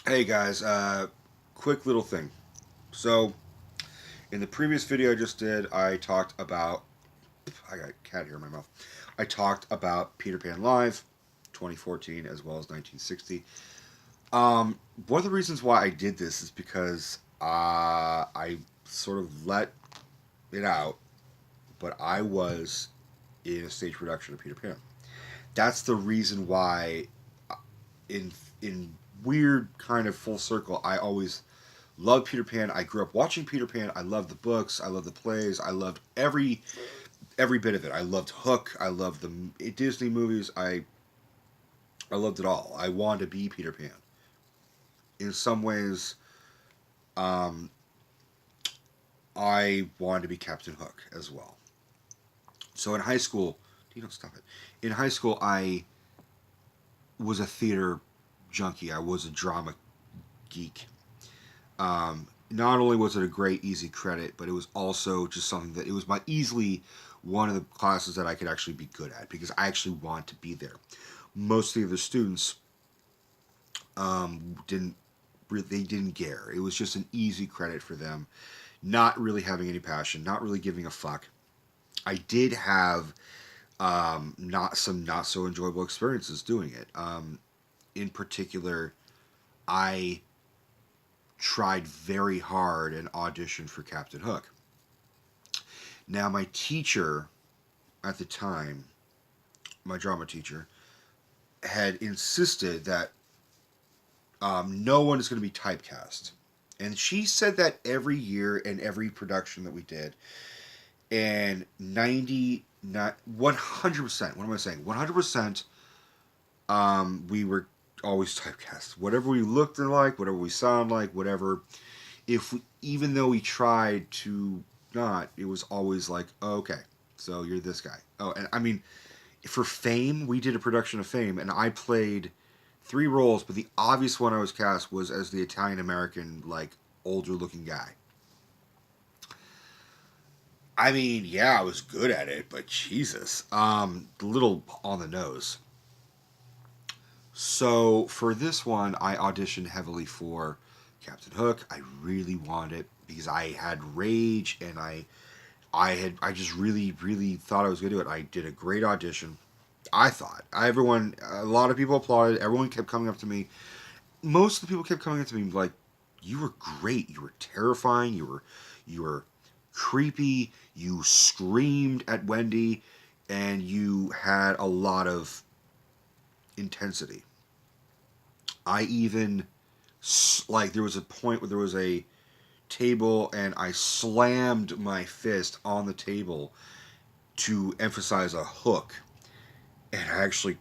Hey guys, quick little thing. So, in the previous video I just did, I talked about. I got a cat here in my mouth. I talked about Peter Pan Live, 2014, as well as 1960. One of the reasons why I did this is because I sort of let it out, but I was in a stage production of Peter Pan. That's the reason why, in in weird kind of full circle, I always loved Peter Pan. I grew up watching Peter Pan. I loved the books. I loved the plays. I loved every bit of it. I loved Hook. I loved the Disney movies. I loved it all. I wanted to be Peter Pan. In some ways, um, I wanted to be Captain Hook as well. So in high school, you don't stop it. In high school, I was a theater junkie. I was a drama geek. Not only was it a great easy credit, but it was also just something that it was my easily one of the classes that I could actually be good at because I actually want to be there. Most of the other students didn't they didn't care. It was just an easy credit for them, not really having any passion, not really giving a fuck. I did have not so enjoyable experiences doing it. In particular, I tried very hard and auditioned for Captain Hook. Now, my teacher at the time, my drama teacher, had insisted that no one is going to be typecast. And she said that every year in every production that we did. And 90, not 100%, what am I saying? 100%, we were always typecast. Whatever we looked like, whatever we sound like, whatever. If we, even though we tried to not, it was always like, oh, okay, so you're this guy. Oh, and I mean, for Fame, we did a production of Fame, and I played three roles, but the obvious one I was cast was as the Italian American, like older looking guy. I mean, yeah, I was good at it, but Jesus, a little on the nose. So for this one, I auditioned heavily for Captain Hook. I really wanted it because I had rage and I just really thought I was going to do it. I did a great audition. I thought everyone, a lot of people applauded. Everyone kept coming up to me. Most of the people kept coming up to me like, "You were great. You were terrifying. You were creepy. You screamed at Wendy, and you had a lot of intensity." I even like there was a point where there was a table and I slammed my fist on the table to emphasize a hook, and I actually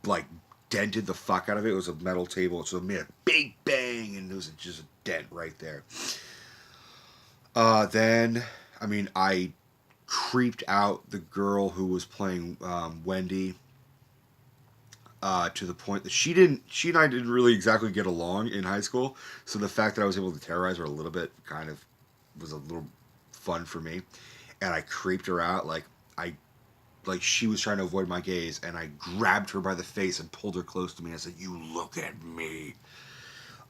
like dented the fuck out of it. It was a metal table, so it made a big bang, and there was just a dent right there. Then, I mean, I creeped out the girl who was playing Wendy to the point that she and I didn't really exactly get along in high school. So the fact that I was able to terrorize her a little bit kind of was a little fun for me. And I creeped her out I like she was trying to avoid my gaze, and I grabbed her by the face and pulled her close to me. I said, "You look at me."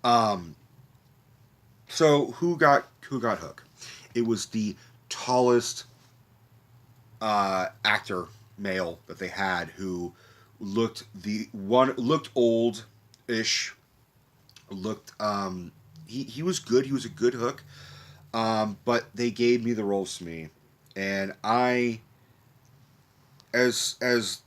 Um, so who got Hook? It was the tallest actor male that they had who looked old ish. Looked he was good. He was a good Hook. But they gave me the role of Smee, and I as as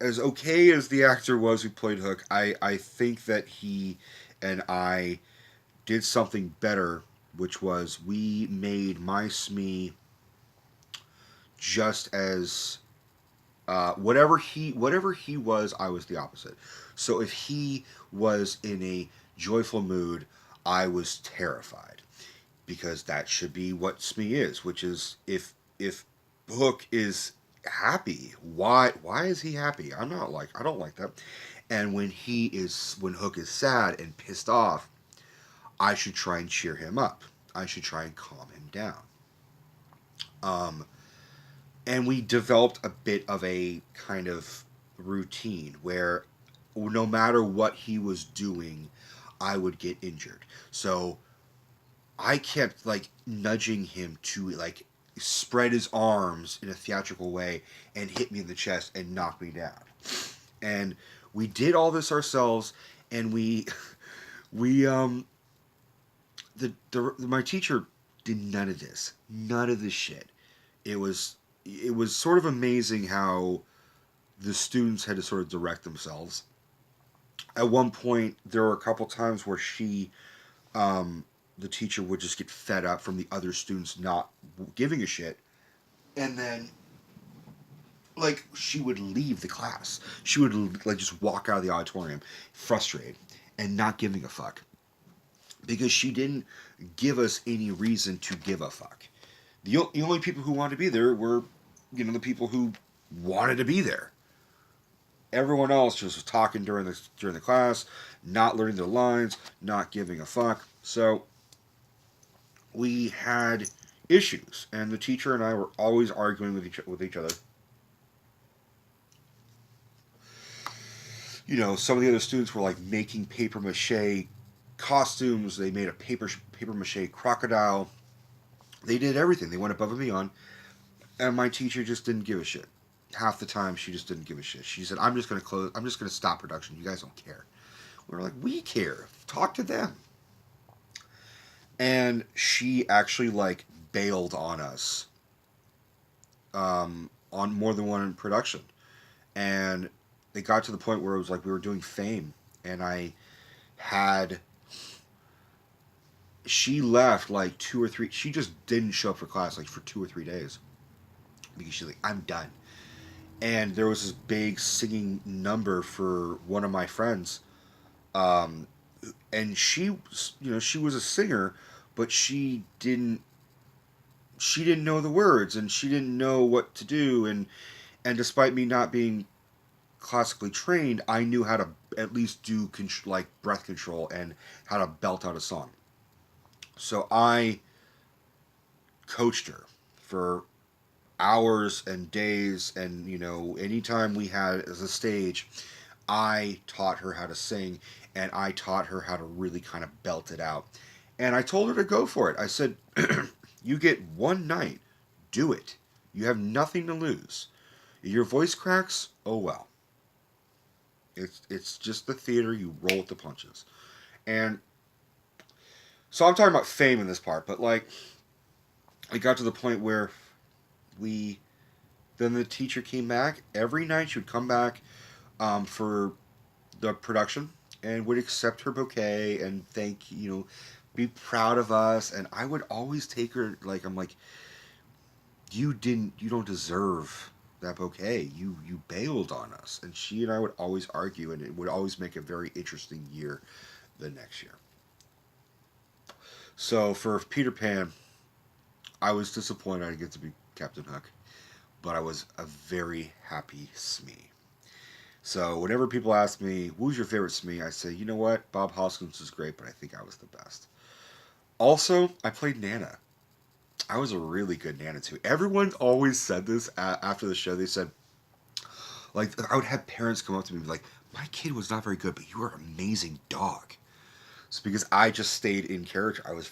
okay as the actor was who played Hook, I think that he and I did something better, which was we made my Smee just as whatever he was, I was the opposite. So if he was in a joyful mood, I was terrified because that should be what Smee is, which is if Hook is happy, why is he happy? I don't like that. And when Hook is sad and pissed off, I should try and cheer him up. I should try and calm him down. Um, and we developed a bit of a kind of routine where no matter what he was doing, I would get injured. So I kept like nudging him to like spread his arms in a theatrical way and hit me in the chest and knock me down. And we did all this ourselves, and we my teacher did none of this shit. It was sort of amazing how the students had to sort of direct themselves. At one point, there were a couple times where the teacher would just get fed up from the other students not giving a shit, and then like she would leave the class. She would like just walk out of the auditorium, frustrated and not giving a fuck, because she didn't give us any reason to give a fuck. The only people who wanted to be there were, the people who wanted to be there. Everyone else just was talking during the class, not learning their lines, not giving a fuck. So we had issues, and the teacher and I were always arguing with each other. Some of the other students were like making paper mache costumes. They made a paper mache crocodile. They did everything. They went above and beyond, and my teacher just didn't give a shit. Half the time, she just didn't give a shit. She said, "I'm just going to close. I'm just going to stop production. You guys don't care." We were like, "We care. Talk to them." And she actually like bailed on us on more than one production, and it got to the point where it was like we were doing Fame, and I had she left like 2 or 3. She just didn't show up for class like for 2 or 3 days because she's like, "I'm done." And there was this big singing number for one of my friends, um, and she was a singer, but she didn't know the words, and she didn't know what to do, and despite me not being classically trained, I knew how to at least do like breath control and how to belt out a song. So I coached her for hours and days, and anytime we had as a stage, I taught her how to sing, and I taught her how to really kind of belt it out. And I told her to go for it. I said, "You get one night, do it. You have nothing to lose. If your voice cracks, oh well. It's just the theater. You roll with the punches." And so I'm talking about Fame in this part, but like it got to the point where we then the teacher came back every night. She would come back for the production and would accept her bouquet and be proud of us. And I would always take her like, I'm like, you don't deserve that bouquet. You bailed on us. And she and I would always argue, and it would always make a very interesting year the next year. So for Peter Pan, I was disappointed I didn't get to be Captain Hook, but I was a very happy Smee. So whenever people ask me, "Who's your favorite Smee?" I say, "You know what? Bob Hoskins was great, but I think I was the best." Also, I played Nana. I was a really good Nana too. Everyone always said this after the show. They said, like, I would have parents come up to me and be like, "My kid was not very good, but you were an amazing dog." It's because I just stayed in character. I was,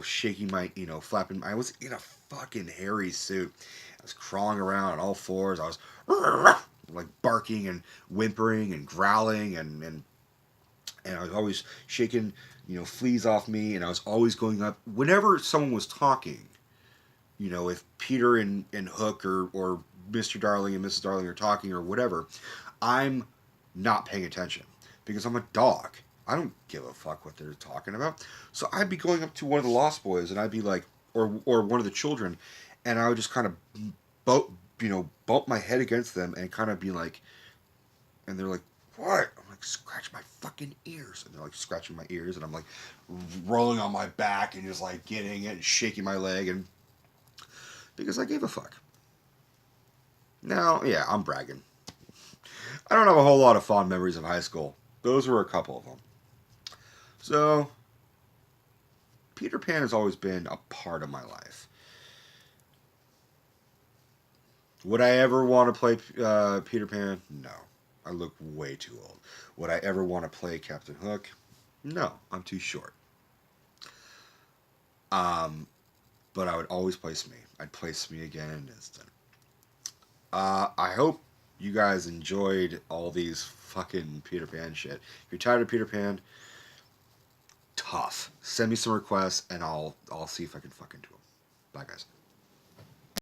shaking my, flapping. I was in a fucking hairy suit. I was crawling around on all fours. I was like barking and whimpering and growling, and I was always shaking, fleas off me, and I was always going up whenever someone was talking. If Peter and Hook or Mr. Darling and Mrs. Darling are talking or whatever, I'm not paying attention because I'm a dog. I don't give a fuck what they're talking about. So I'd be going up to one of the Lost Boys, and I'd be like, or one of the children, and I would just kind of bump my head against them and kind of be like, and they're like, "What?" I'm like, "Scratch my fucking ears," and they're like scratching my ears, and I'm like rolling on my back and just like getting it and shaking my leg, and because I gave a fuck. Now, yeah, I'm bragging. I don't have a whole lot of fond memories of high school. Those were a couple of them. So, Peter Pan has always been a part of my life. Would I ever want to play Peter Pan? No. I look way too old. Would I ever want to play Captain Hook? No, I'm too short. Um, but I would always play Smee. I'd play Smee again in an instant. I hope you guys enjoyed all these fucking Peter Pan shit. If you're tired of Peter Pan, tough. Send me some requests and I'll see if I can fucking do them. Bye guys.